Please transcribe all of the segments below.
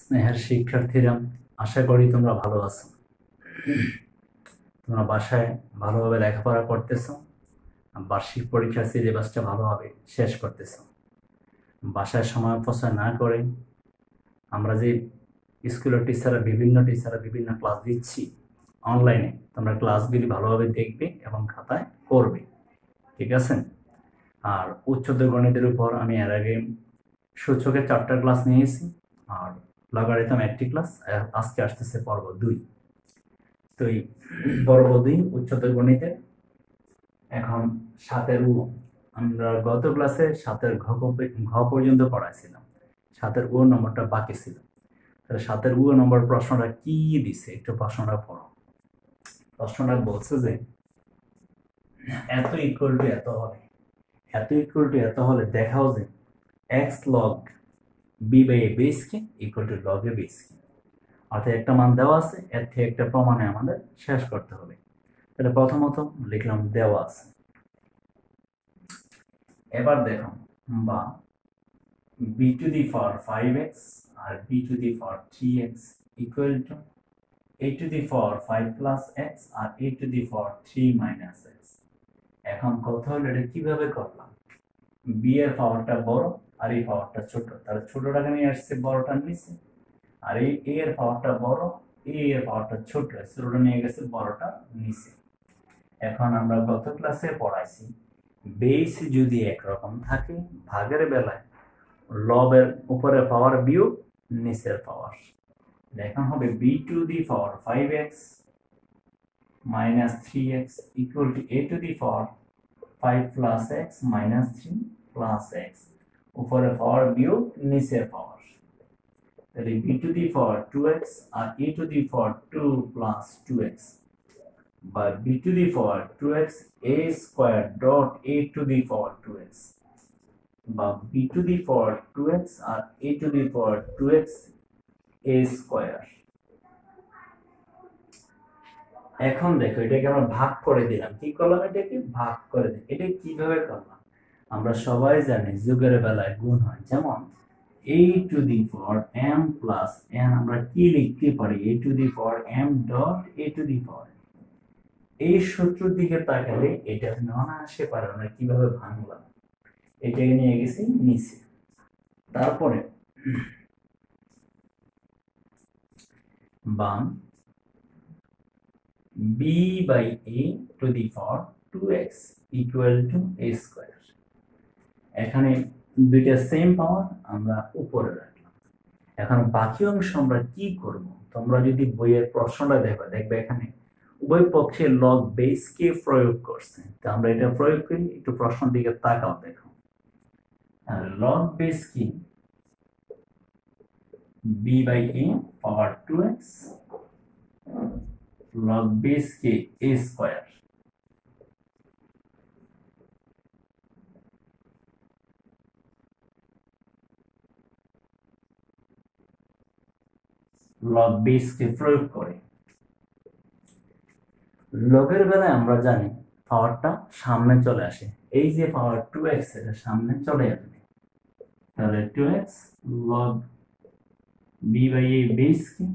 স্নেহের শিক্ষার্থীরা, আশা করি তোমরা ভালো আছো। তোমরা বাসায় ভালোভাবে লেখাপড়া করতেছো, বার্ষিক পরীক্ষার সিলেবাসটা ভালোভাবে শেষ করতেছো। বাসায় সময় অপচয় না করে আমরা যে স্কুলের বিভিন্ন টিচাররা বিভিন্ন ক্লাস দিচ্ছি অনলাইনে, তোমরা ক্লাসগুলি ভালোভাবে দেখবে এবং খাতায় করবে, ঠিক আছে? আর উচ্চতর গণিতের উপর আমি এর আগে সূচকের 4টা ক্লাস নিয়েছি, আর লগারিদম 1টি ক্লাস, আজকে আসতেছে পর্ব 2। তো এই পর্ব 2 উচ্চতর গণিতের এখন 7-এর উ। আমরা গত ক্লাসে 7-এর ঘ পর্যন্ত পড়াইছিলাম, 7-এর উ নম্বরটা বাকি ছিল। তাহলে 7-এর উ নম্বর প্রশ্নটা কি দিছে, একটু প্রশ্নটা পড়ো। প্রশ্নটা বলছে যে এত ইকুয়াল টু এত হলে, এত ইকুয়াল টু এত হলে দেখাও যে x log b by a base কি equal to log a base কি। অর্থাৎ একটা মান দেওয়া আছে, এর থেকে একটা প্রমাণে আমাদের শেষ করতে হবে। তাহলে প্রথমত লিখলাম দেওয়া আছে। এবার দেখো, বা b to the power 5x আর b to the power 3x equal to a to the power 5 plus x আর a to the power 3 minus x। এখন কথা হলো এটা কিভাবে করলাম, b এর পাওয়ারটা বড় আর এই পাওয়ারটা ছোট, তাহলে ছোটটাকে নিয়ে আসছে বড়টা নিচে, আর এই a এর পাওয়ারটা বড়, a এর পাওয়ারটা ছোট, ছোটটা নিয়ে গেছে বড়টা নিচে। এখন আমরা গত ক্লাসে পড়াইছি বেস যদি একরকম থাকে ভাগের বেলায় লবের উপরে পাওয়ার বিয়োগ নিচের পাওয়ার। এখন হবে b two the power 5x minus 3x equal to a to the power 5 plus x minus 3 plus x উপরে পাওয়ার বিয়োগ নিচের পাওয়ার। তাহলে b to the power 2x R a to the power 2 plus 2x বা b to the power 2x a square dot a to the power 2x বা b to the power 2x R a to the power 2x a square। এখন দেখো এটাকে আমরা ভাগ করে দিলাম, কি করলাম, এটাকে ভাগ করে দিলাম। এটা কিভাবে করলাম, আমরা সবাই জানি যোগের বেলায় গুণ হয়, যেমন a to the power m plus n আমরা কি লিখতে পারি, a to the power m dot a to the power. এই সূত্রের দিকে তাকালে এটা অনায়াসে পারে আমরা কিভাবে ভাঙলাম, এটাকে নিয়ে গেছি নিচে। তারপরে বাম b by a to the power 2x equal to a square। এখানে দুইটা সেম পাওয়ার আমরা উপরে রাখলাম। এখন বাকি অংশ আমরা কি করব, তোমরা যদি বইয়ের প্রশ্নটা দেখবে এখানে উভয় পক্ষে লগ বেস কে প্রয়োগ করছে, তো আমরা এটা প্রয়োগ করি। একটু প্রশ্নের দিকে তাকাও, দেখো লগ বেস কি b by a power 2x log base के a square log base কে প্রয়োগ করে। লগের বেলায় আমরা জানি পাওয়ারটা সামনে চলে আসে, এই যে পাওয়ার 2x এটা সামনে চলে আসবে, তাহলে 2x log b by a base কি,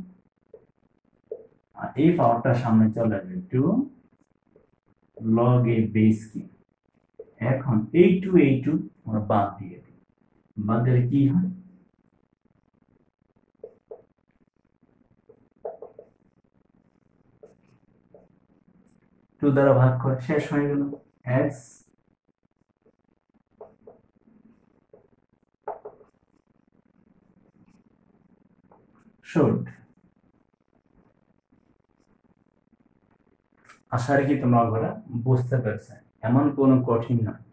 আর এই পাওয়ারটা সামনে চলে আসবে 2 log a বেস কি। এখন এই 2 আমরা বাদ দিয়ে দিই, বাদ দিলে কি হয়, 2 দ্বারা ভাগ করে শেষ হয়ে গেল। x should, আশা রাখি তোমরা ওরা বুঝতে পেরেছে, এমন কোনো কঠিন নয়,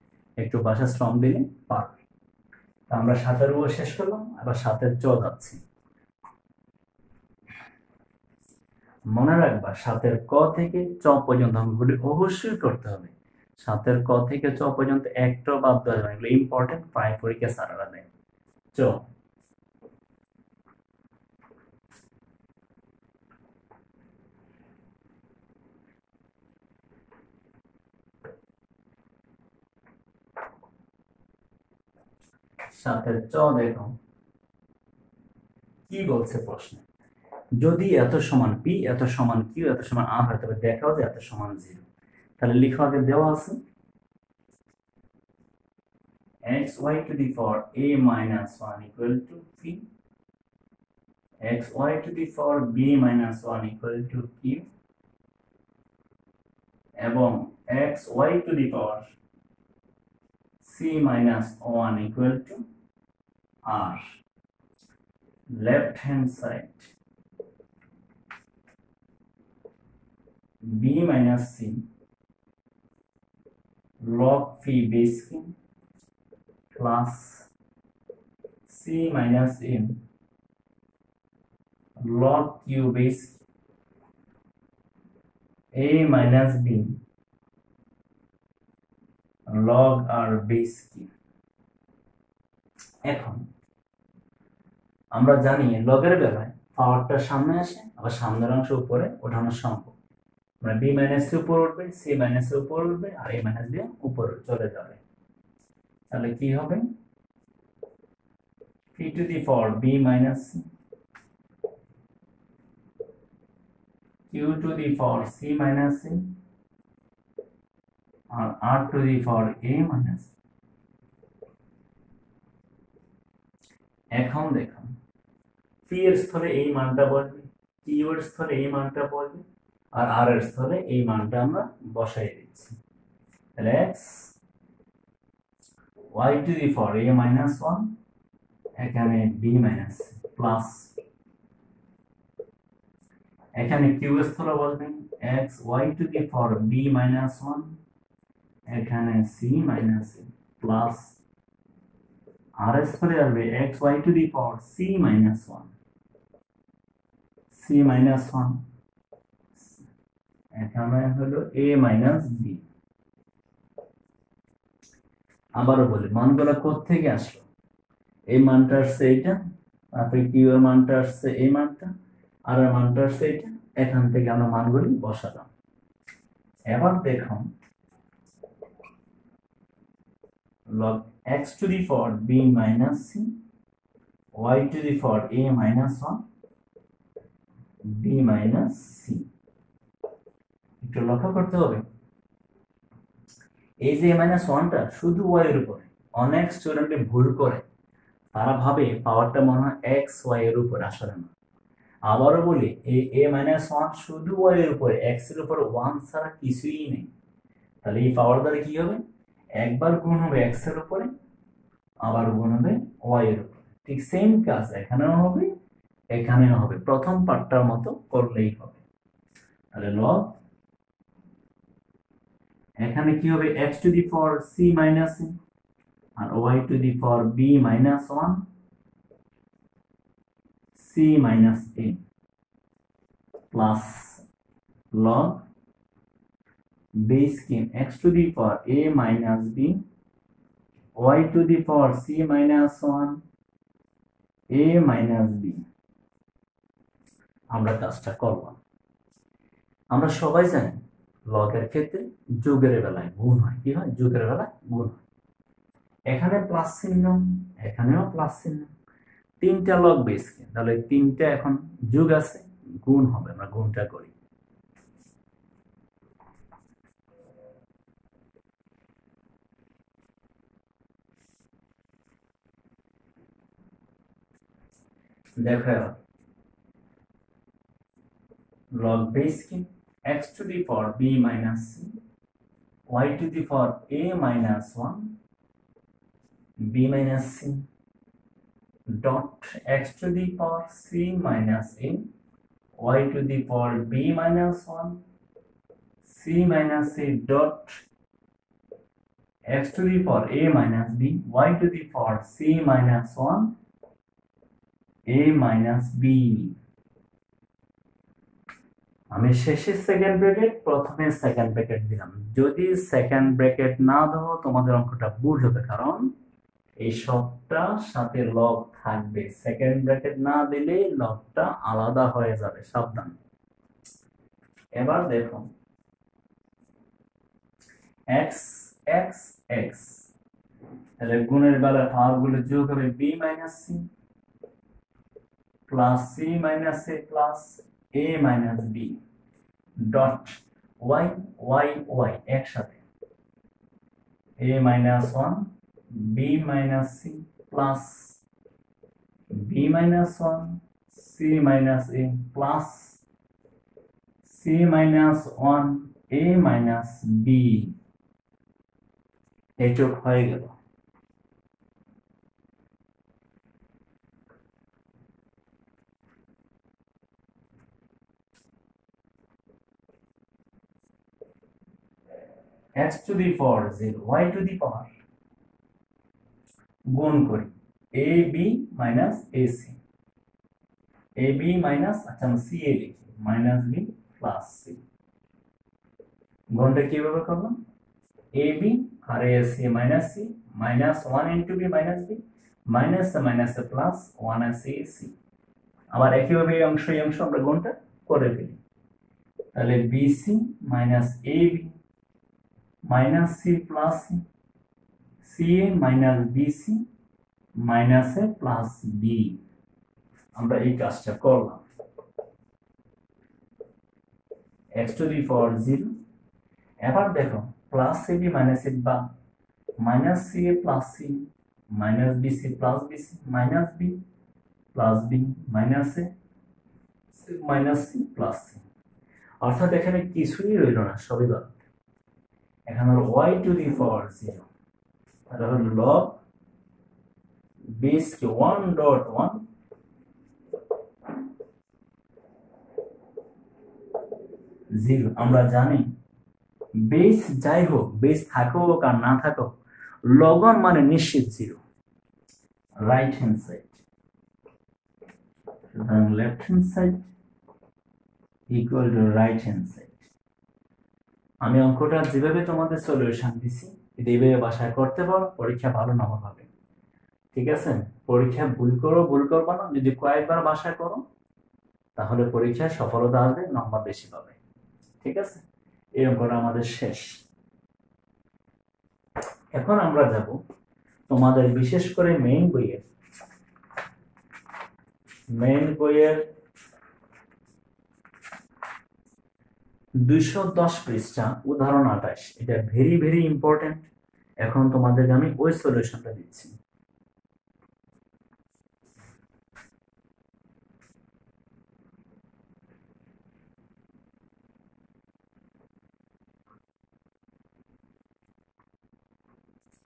একটু ভাষা শ্রম দিলে পারবে। আমরা 7-এর ও শেষ করলাম, আবার 7-এর চ যাচ্ছি। মনে রাখবা 7-এর ক থেকে চ পর্যন্ত অঙ্কগুলি অবশ্যই করতে হবে। 7-এর ক থেকে চ পর্যন্ত একটাও বাদ দেওয়া যাবে না, এগুলো ইম্পর্টেন্ট, প্রায় পরীক্ষা স্যাররা দেয়। চ 7-এর চ দেখো, কি বলছে প্রশ্নে, যদি এত সমান পি, এত সমান কিউ, এত সমান আর হয় তবে দেখাও যে এত সমান 0। তাহলে লিখো, আগে দেওয়া আছে xy to the power a minus 1 equal to p, xy to the power b minus 1 equal to q, এবং xy to the power c minus 1 equal to r. Left hand side b minus c log phi base q plus c minus m log q base a minus b log r base q। এখন আমরা জানি লগের বেলায় পাওয়ারটা সামনে আসে, আবার সামনের অংশ উপরে ওঠানো সম্ভব। মানে b মাইনাস c উপরে উঠবে, c মাইনাস c উপরে উঠবে, আর a মাইনাস b উপরে চলে যাবে। তাহলে কি হবে, p to the power b minus c q to the power c minus c R r to the power a minus c। এখন দেখুন, p এর স্থলে এই মানটা বসবে, q এর স্থলে এই মানটা বসবে, আর r এর স্থলে এই মানটা আমরা বসাই দিচ্ছি। তাহলে x y to the power a minus 1 এখানে b minus প্লাস, এখানে q এর স্থলে বসবেন x y to the power b minus 1 এখানে c minus প্লাস, r এর স্থলে আসবে x y to the power c minus 1 এখানে হলো a minus b। আবারও বলি, মানগুলো কোত্থেকে আসলো, এই মানটা আসছে এইটা, তারপরে q এর মানটা আসছে এই মানটা, আর এর মানটা আসছে এইটা, এখান থেকে আমরা মানগুলি বসালাম। এবার দেখুন, log x to the power b minus c y to the power a minus 1 b minus c। একটু লক্ষ্য করতে হবে, এই যে মাইনাস ওয়ানটা শুধু y এর উপরে, অনেক স্টুডেন্ট ভুল করে, তারা ভাবে পাওয়ারটা মনে হয় এক্স ওয়াই এর উপরে, আসলে না। আবারও বলি, এই a minus 1 শুধু y এর উপরে, x এর উপরে 1 ছাড়া কিছুই নেই। তাহলে এই পাওয়ার দ্বারা কি হবে, একবার গুণ হবে x এর উপরে, আবার গুণ হবে y এর উপরে। ঠিক সেম কাজ এখানেও হবে, এখানেও হবে, প্রথম পার্টটার মতো করলেই হবে। তাহলে log এখানে কি হবে, x to the power c minus c R y to the power b minus 1 c minus a plus log base scheme x to the power a minus b y to the power c minus 1 a minus b। আমরা কাজটা করব, আমরা সবাই জানি লগের ক্ষেত্রে যোগের বেলায় গুণ হয়, কি হয়, যোগের বেলায় গুণ হয়। এখানে প্লাস চিহ্ন, এখানেও প্লাস চিহ্ন, তিনটা লগ বেস, তাহলে তিনটা এখন যোগ আছে, গুণ হবে, আমরা গুণটা করি। দেখো log base কি, x to the power b minus c y to the power a minus 1 b minus c dot x to the power c minus a y to the power b minus 1 c minus a dot x to the power a minus b y to the power c minus 1 a minus b। আমি শেষে second bracket, প্রথমে second bracket দিলাম। যদি second bracket না দাও তোমাদের অঙ্কটা ভুল হবে, কারণ এই সবটার সাথে লগ থাকবে, সেকেন্ড ব্র্যাকেট না দিলে লগটা আলাদা হয়ে যাবে, সাবধান। এবার দেখো x x x, তাহলে গুণের বেলায় পাওয়ার গুলো যোগ হবে b minus c plus c minus a plus a minus b dot y y y একসাথে a minus 1 b minus c plus b minus 1 c minus a plus c minus 1 a minus b এইটুক হয়ে গেল। x to the power 0 y to the power গুণ করি a b minus ac a b minus আচ্ছা আমি c a লিখি minus b plus c গুণটা কিভাবে করলাম a b R a c minus c minus 1 into b minus b minus a minus a plus 1 ac c আবার একইভাবে এই অংশ আমরা গুণটা করে ফেলি তাহলে bc minus ab minus c plus c ca minus bc minus a plus b আমরা এই কাজটা করলাম x to the power 0 এবার দেখো plus ab minus a বা minus ca plus c minus bc plus bc minus b plus b minus a minus c plus c অর্থাৎ এখানে কিছুই রইল না সবই বাদ এখানে y to the power 0 তাহলে হলো log base কে 1.1 0 আমরা জানি বেস যাই হোক বেস থাকুক আর না থাকুক লগ মানে নিশ্চিত 0 রাইট হ্যান্ড সাইড সুতরাং left hand side equal to right hand side আমি অঙ্কটা যেভাবে তোমাদের সলিউশন দিছি এইভাবে বাসায় করতে পারো পরীক্ষা ভালো নম্বর পাবে ঠিক আছে পরীক্ষা ভুল করবা না যদি কয়েকবার বাসায় করো তাহলে পরীক্ষায় সফলতা আসবে নম্বর বেশি পাবে ঠিক আছে এই অঙ্কটা আমাদের শেষ এখন আমরা যাব তোমাদের বিশেষ করে মেইন বইয়ের 210 পৃষ্ঠা উদাহরণ 28 এটা ভেরি ভেরি ইম্পর্টেন্ট এখন তোমাদেরকে আমি ওই সলিউশনটা দিচ্ছি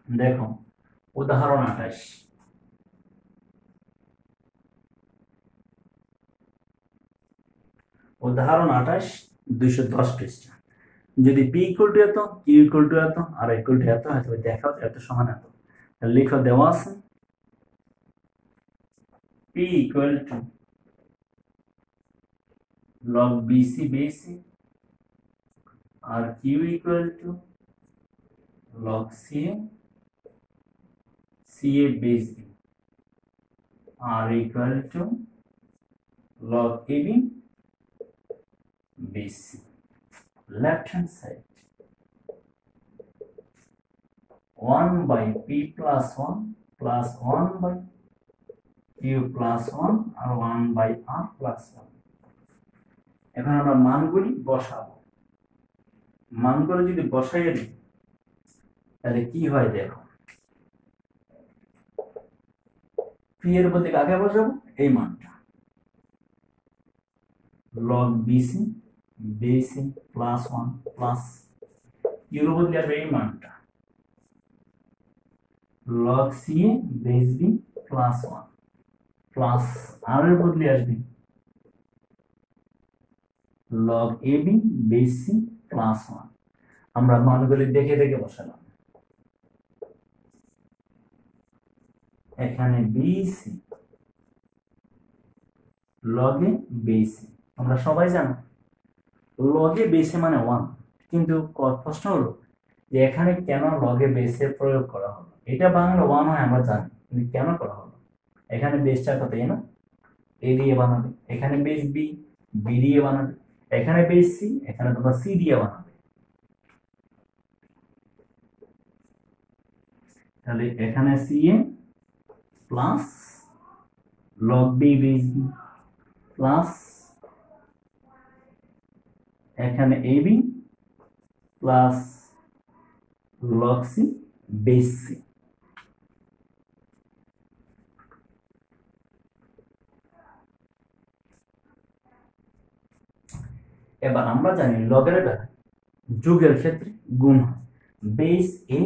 দেখো উদাহরণ 28 উদাহরণ 28 210 পৃষ্ঠা যদি p ইকুয়াল টু এত q ইকুয়াল টু এত আর ইকুয়াল টু এত হয়তো দেখাও এত সমান এত লিখো দেওয়া আছে p equal to log bc bc আর q equal to log ca ca base b r equal to log ab bc left hand side 1 by p plus 1 plus 1 by q plus 1 আর 1 by r plus 1 এখন আমরা মানগুলি বসাবো মানগুলো যদি বসাইয়ে দিই তাহলে কি হয় দেখো p এর বদলে আগে বসাবো এই মানটা log bc bc plus 1 plus q এর বদলে আসবে এই মানটা log ca base b plus 1 plus r এর বদলে আসবে log ab base c plus 1 আমরা মানগুলি দেখে দেখে বসালাম এখানে bc log a bc আমরা সবাই জানো log a bc মানে 1 কিন্তু প্রশ্ন হলো যে এখানে কেন log a base এর প্রয়োগ করা হলো এটা বাংলা 1 হয় আমরা জানি কিন্তু কেন করা হলো এখানে বেসটা কত না a দিয়ে বানাবে এখানে বেস b b দিয়ে বানাবে এখানে বেস c এখানে তোমরা c দিয়ে বানাবে তাহলে এখানে ca plus log b base b plus এখানে a b plus log c base c. এবার আমরা জানি লগের বেলায় যোগের ক্ষেত্রে গুণ হয়, বেস এ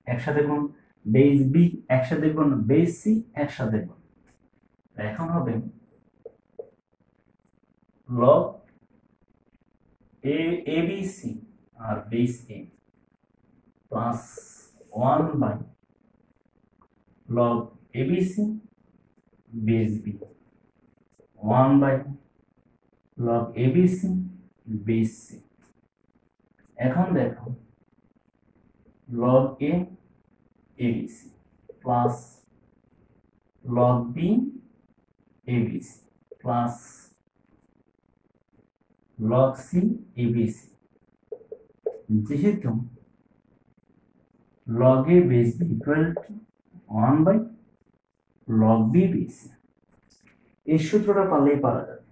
একসাথে গুণ, বেস বি একসাথে গুণ, বেস সি একসাথে গুণ। এখন হবে লগ এ বি সি আর base a plus 1 by log a b c base b 1 by log a b c base c. এখন দেখো log a b c plus log b a b c plus log c abc, যেহেতু log a base b equal to 1 by log b bc, এই সূত্রটা পারলেই পারা যাবে।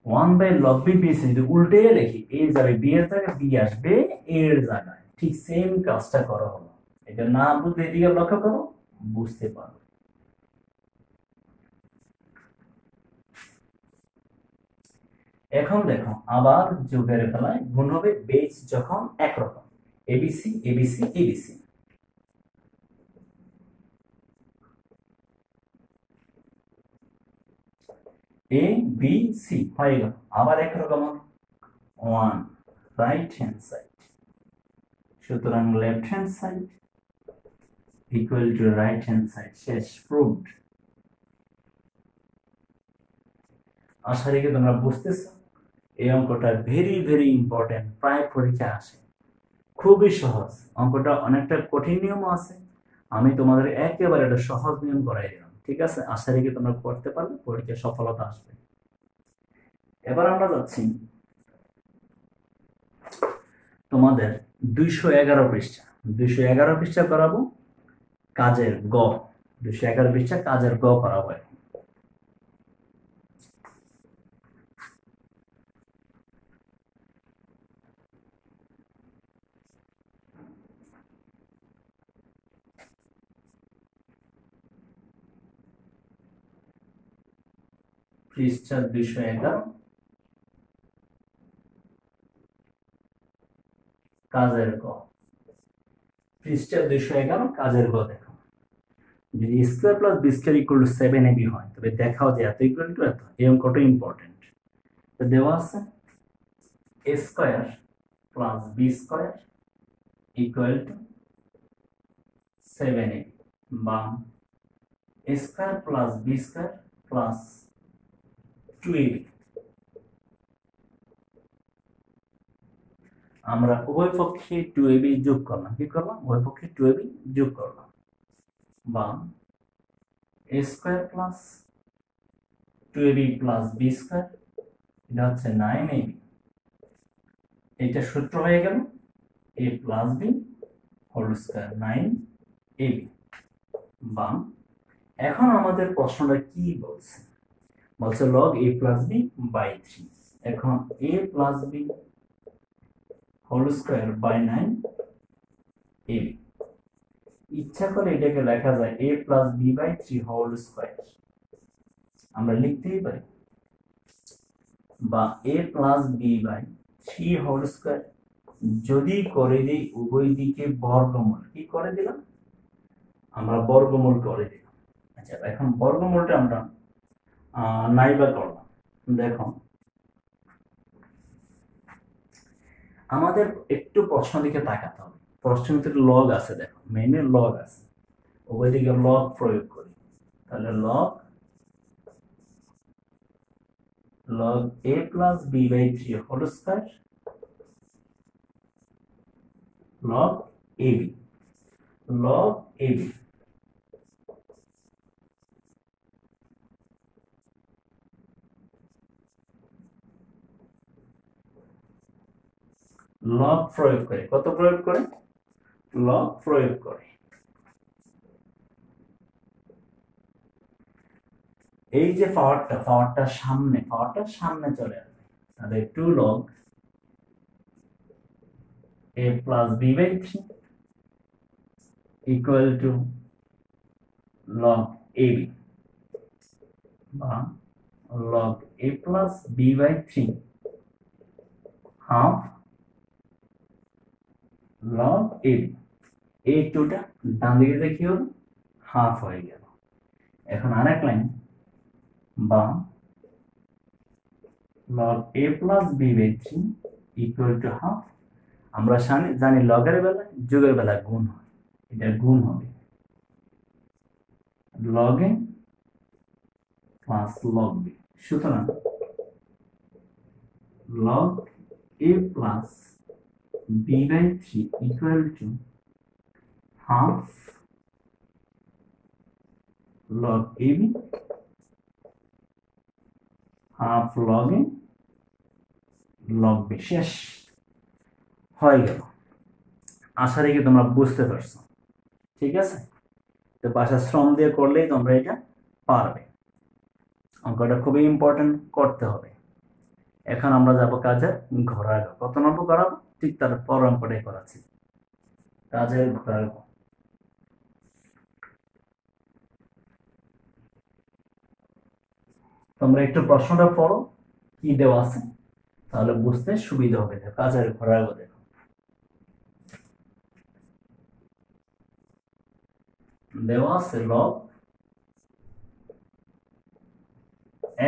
1 by log b bc যদি উল্টে লিখি, a যাবে b এর জায়গায়, b আসবে a এর জায়গায়, ঠিক সেম কাজটা করা হলো। এটা না বুঝলে এদিকে লক্ষ্য করো, বুঝতে পারো। এখন দেখো আবার যোগের বেলায় গুণ হবে বেস যখন একরকম, এবিসি এবিসি এবিসি। এ বি সি হয়ে গেল, আবার একরকম 1 রাইট হ্যান্ড সাইড, সুতরাং left hand side equal to right hand side. শেষ, প্রুভড। আশা রেখে তোমরা বুঝতেছো এই অঙ্কটা ভেরি ভেরি ইম্পর্টেন্ট, প্রায় পরীক্ষা আসে, খুবই সহজ অঙ্কটা। অনেকটা কঠিন নিয়ম আছে, আমি তোমাদের একেবারে একটা সহজ নিয়ম করাই দিলাম, ঠিক আছে? আশা রেখে তোমরা করতে পারলে পরীক্ষায় সফলতা আসবে। এবার আমরা যাচ্ছি তোমাদের 211 পৃষ্ঠা। 211 পৃষ্ঠা করাবো কাজের গ, 211 পৃষ্ঠা কাজের গ করাবো। পৃষ্ঠা 211 কাজের গ, পৃষ্ঠা 211 কাজের গ। দেখো যদি square plus b square equal to 7ab হয়, তবে দেখাও যে এত ইকুয়াল টু এত, এই অঙ্কটা ইম্পর্টেন্ট। তো দেওয়া আছে a square plus b square equal to 7ab, বা a square plus b square plus 2ab। আমরা উভয় পক্ষে 2ab যোগ করলাম, কি করলাম? উভয় পক্ষে 2ab যোগ করলাম, বা a square plus 2ab plus b square, এটা হচ্ছে 9ab। এটা সূত্র হয়ে গেল a plus b whole square 9ab। বা এখন আমাদের প্রশ্নটা কি বলছে? বলছে log a plus b by 3। এখন a plus b whole square by 9ab, ইচ্ছা করে এটাকে লেখা যায় a plus b by 3 whole square, আমরা লিখতেই পারি, বা a plus b by 3 whole square যদি করে দিই উভয় দিকে বর্গমূল। কি করে দিলাম? আমরা বর্গমূল করে দিলাম। আচ্ছা, এখন বর্গমূলটা আমরা নাইবা করলাম। দেখো আমাদের একটু প্রশ্ন দিকে তাকাতে হবে, প্রশ্নের ভিতরে লগ আছে, দেখো মেইনে লগ আছে, উভয় দিকে লগ প্রয়োগ করি, তাহলে log a plus b by 3 whole square log ab, log ab। Log প্রয়োগ করে, কত প্রয়োগ করে? লগ প্রয়োগ করে। এই যে পাওয়ারটা সামনে চলে আসবে, তাহলে 2 log a plus b by 3 equal to log ab বা log a plus b by 3 half log ab। এই টুটা ডান দিকে দেখি হলো হাফ হয়ে গেল। এখন আরেক লাইন বা log a plus b by 3 equal to half। আমরা জানি লগের বেলায় যোগের বেলায় গুণ হয়, এটা গুণ হবে log a plus log b। সুতরাং log a plus b by 3 equal to half log ab half log a log b। শেষ হয়ে গেল। আশা রেখে তোমরা বুঝতে পারছো, ঠিক আছে? তো বাসা শ্রম দিয়ে করলেই তোমরা এটা পারবে। অঙ্কটা খুবই ইম্পর্টেন্ট, করতে হবে। এখন আমরা যাব কাজের ঘোড়ার ঘ। কত নম্বর করাবো? ঠিক তার পর অঙ্কটাই করাচ্ছি, কাজের ঘোড়ার ঘ। তোমরা একটু প্রশ্নটা পড়ো কি দেওয়া আছে, তাহলে বুঝতে সুবিধা হবে। কাজের ঘোড়ার ঘ দেখো, দেওয়া আছে log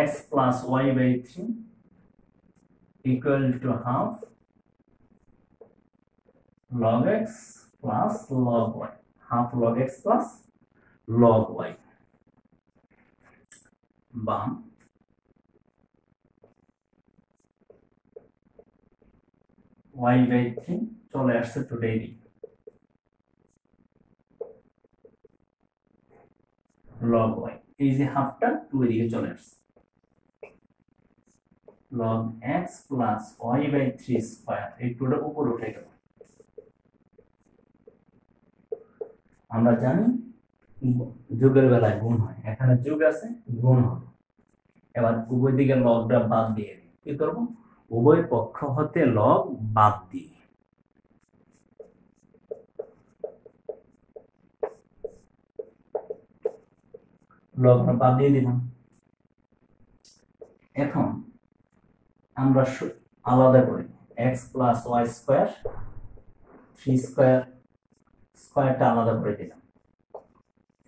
x plus y by 3 equal to half log x plus log y, half log x plus log y বা y by 3 চলে আসছে টুডে দিই log y, এই যে হাফটা টু এদিকে চলে আসছে log x plus y by 3 square, এই টুটা উপরে উঠে গেল। আমরা জানি যোগের বেলায় গুণ হয়, এখানে যোগ আছে গুণ হবে। এবার উভয় দিকে লগটা বাদ দিয়ে দিই। কি করব? উভয় পক্ষ হতে লগ বাদ দিই। লগ বাদ দিয়ে দিলাম। এখন আমরা আলাদা করি x plus y square 3 square, স্কয়ারটা আলাদা করে দিলাম।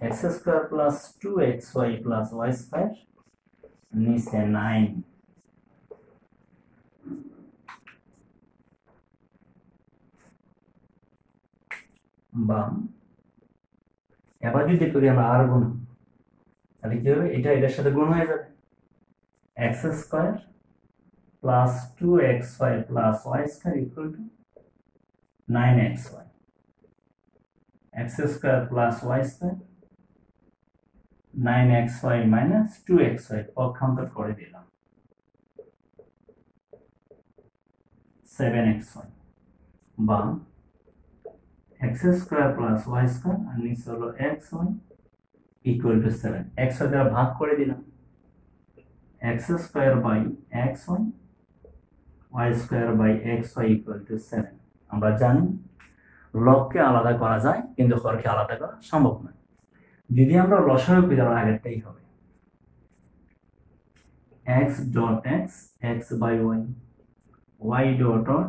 x square plus 2xy plus y square নিচে 9 বা এবার যদি করি আমরা আর গুণ, তাহলে কি হবে? এটা এটার সাথে গুণ হয়ে যাবে। x square plus 2xy plus y square equal to 9xy, x square plus y square 9xy minus 2xy পক্ষান্তর করে দিলাম 7xy বা x square plus y square আর নিচে হলো xy ইকুয়াল টু 7। xy দ্বারা ভাগ করে দিলাম x square by xy y square by xy equal to 7। আমরা জানি লগকে আলাদা করা যায় কিন্তু হরকে আলাদা করা সম্ভব নয়। যদি আমরা লসাগু করি তাহলে আগেরটাই হবে x dot x x by y y dot dot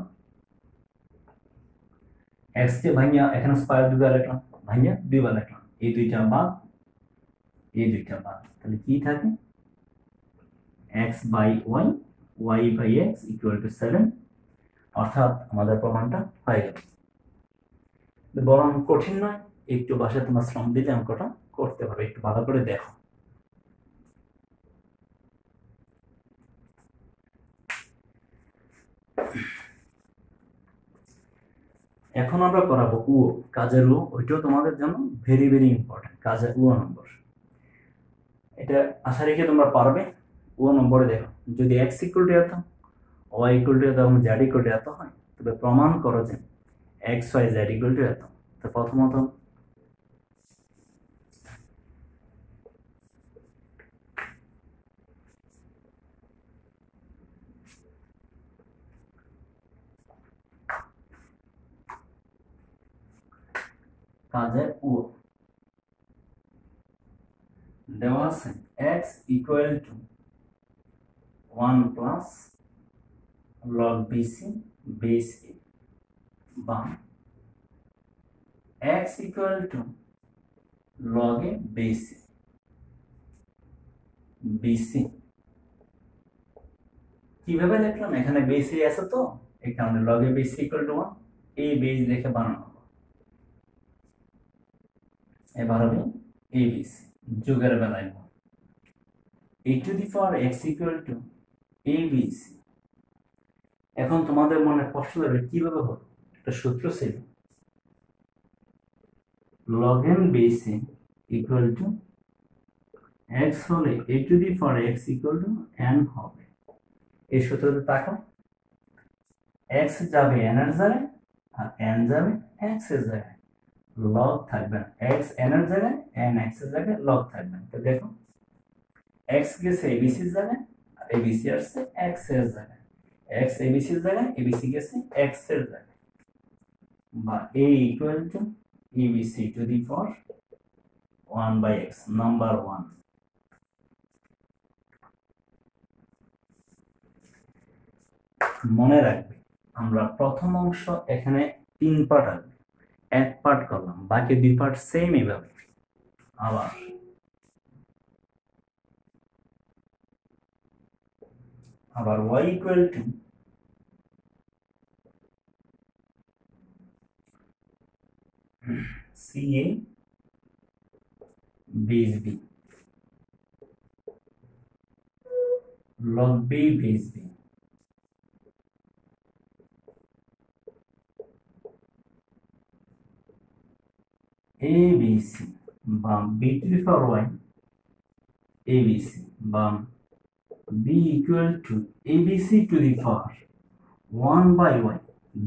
x কে ভাঙিয়া এখানে স্কয়ার দুইবার লিখলাম, ভাঙিয়া দুইবার লিখলাম, এই দুইটা বাদ এই দুইটা বাদ, তাহলে কি থাকে x by y y by x equal to 7। অর্থাৎ আমাদের প্রমাণটা হয়ে গেল। বরং কঠিন নয়, একটু বাসায় তোমার শ্রম দিলে অঙ্কটা করতে পারবে। একটু ভালো করে দেখো। এখন আমরা করাবো উ, কাজের উ। ওইটাও তোমাদের জন্য ভেরি ভেরি ইম্পর্টেন্ট। কাজের উ নম্বর, এটা আশা রেখে তোমরা পারবে। ও নম্বরে দেখো, যদি x ইকুয়াল টু এত, y ইকুয়াল টু এত এবং z ইকুয়াল টু এত হয়, তবে প্রমাণ করো যে x y z equal to এত। তো প্রথমত কাজের ও দেওয়া আছে x equal to 1 plus log BC base a বা x equal to log a base a BC কিভাবে লিখলাম এখানে বেস a আছে তো এই কারণে log a BC equal to 1 a base দেখে বানানো হবে এবার হবে ABC যোগের বেলায় a to the power x equal to ABC এখন তোমাদের মনে প্রশ্ন হবে কিভাবে হলো একটা সূত্র ছিল log n base a equal to x হলে a to the power x equal to n হবে এই সূত্রতে তাকাও x যাবে n এর জায়গায় আর n যাবে x এর জায়গায় log থাকবে না x n এর জায়গায় n x এর জায়গায় log থাকবে তো দেখো x গেছে abc এর জায়গায় আর abc আসছে x এর জায়গায় x abc এর জায়গায় abc গেছে x এর জায়গায় বা a equal to abc to the power 1 by x number 1 মনে রাখবে আমরা প্রথম অংশ এখানে 3 পার্ট আছে এক পার্ট করলাম বাকি 2 পার্ট সেম এভাবে আবার y equal to CA base B log B base B ABC বা B to the power y ABC বা B equal to ABC to the power 1 by y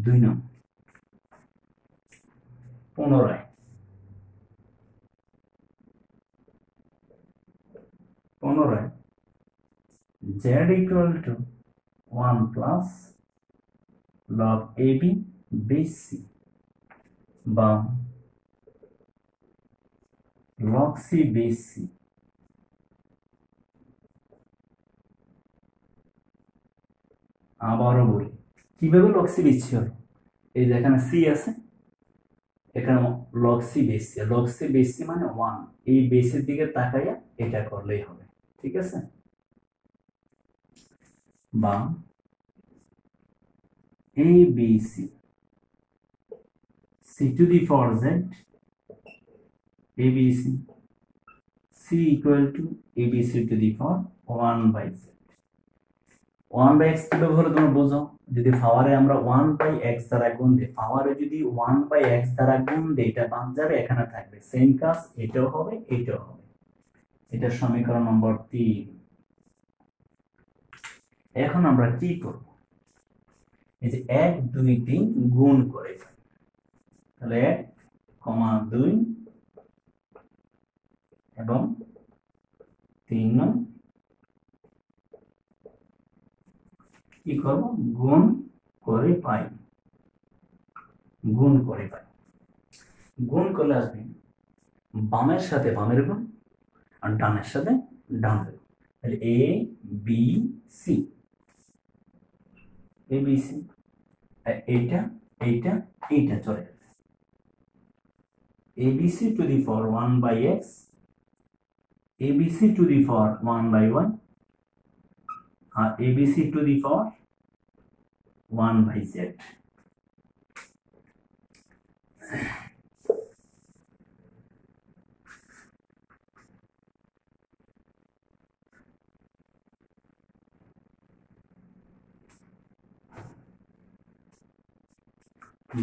2 নং পুনরায় z equal to 1 plus log AB base C বা log C base C আবারও বলি কিভাবে log C base C হলো এই যে এখানে C আছে এখানে log C base C log C base C মানে 1 এই বেসের দিকে তাকাইয়া এটা করলেই হবে ঠিক আছে বা ABC C to the power z ABC C equal to ABC to the power 1 by z 1 by x কি ব্যবহার তোমরা বুঝো যদি পাওয়ারে আমরা 1 by x দ্বারা গুণ দেই পাওয়ারে যদি 1 by x দ্বারা গুণ দেই এটা বাদ যাবে এখানে থাকবে সেম কাজ এটাও হবে এটা সমীকরণ নম্বর 3 এখন আমরা কি করব এই যে 1 2 3 গুণ করে পাই তাহলে 1 2 এবং 3 নং কি করব গুণ করে পাই গুণ করলে আসবে বামের সাথে বামের গুণ আর ডানের সাথে ডানের গুণ তাহলে a b c a b c এইটা চলে যাবে abc to the power 1 by x abc to the power 1 by y R abc to the power 1 by z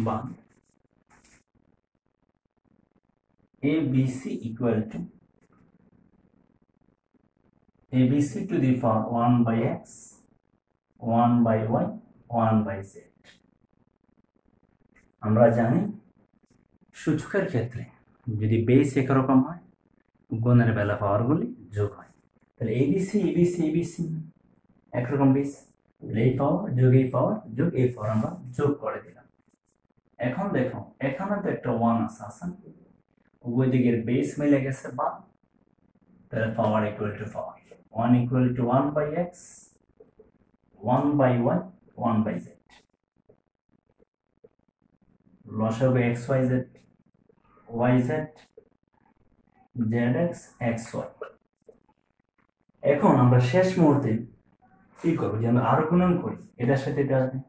বা abc equal to abc to the power 1 by x 1 by y 1 by z আমরা জানি সূচকের ক্ষেত্রে যদি base একরকম হয় গুণের বেলা পাওয়ারগুলি যোগ হয় তাহলে abc একরকম বেস এই পাওয়ার যোগ এই পাওয়ার যোগ এই পাওয়ার আমরা যোগ করে দিলাম এখন দেখো এখানে তো একটা 1 আছে উভয় দিকের বেস মিলে গেছে বা তাহলে power equal to power 1 equal to 1 by x 1 by y 1 by z লসাগু x y z z x y. এখন আমরা শেষ মুহূর্তে কি করবো যে আমরা আরো গুণন করি, এটার সাথে এটা আসবে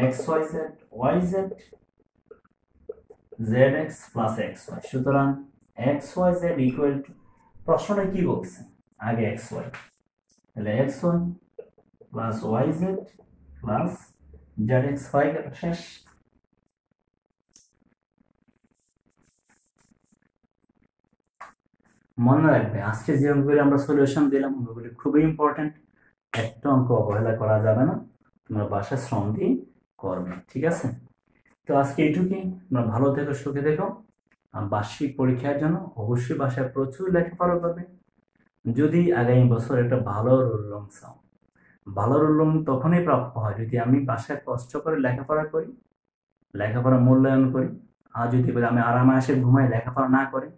x y z z x plus x y. সুতরাং x y z equal to, প্রশ্নটা কি বলছে আগে এক্স ওয়াই, তাহলে x y plus y z plus z x হয়ে গেল, শেষ। মনে রাখবে আজকে যে অঙ্কগুলি আমরা সলিউশন দিলাম ওগুলি খুবই ইম্পর্টেন্ট, একটা অঙ্ক অবহেলা করা যাবে না, তোমরা বাসায় শ্রম দিয়ে করবে, ঠিক আছে? তো আজকে এইটুকুই, তোমরা ভালো থেকো, সুখে থেকো। আর বার্ষিক পরীক্ষার জন্য অবশ্যই বাসায় প্রচুর লেখাপড়া করবে। যদি আগামী বছর একটা ভালো রোল রং চাও, ভালো রোল রং তখনই প্রাপ্য হয় যদি আমি বাসায় কষ্ট করে লেখাপড়া করি, লেখাপড়া মূল্যায়ন করি। আর যদি আমি আরামে আসে ঘুমাই লেখাপড়া না করি,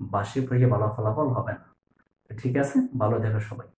বার্ষিক পরীক্ষায় ভালো ফলাফল হবে না। ঠিক আছে, ভালো থেকো সবাই।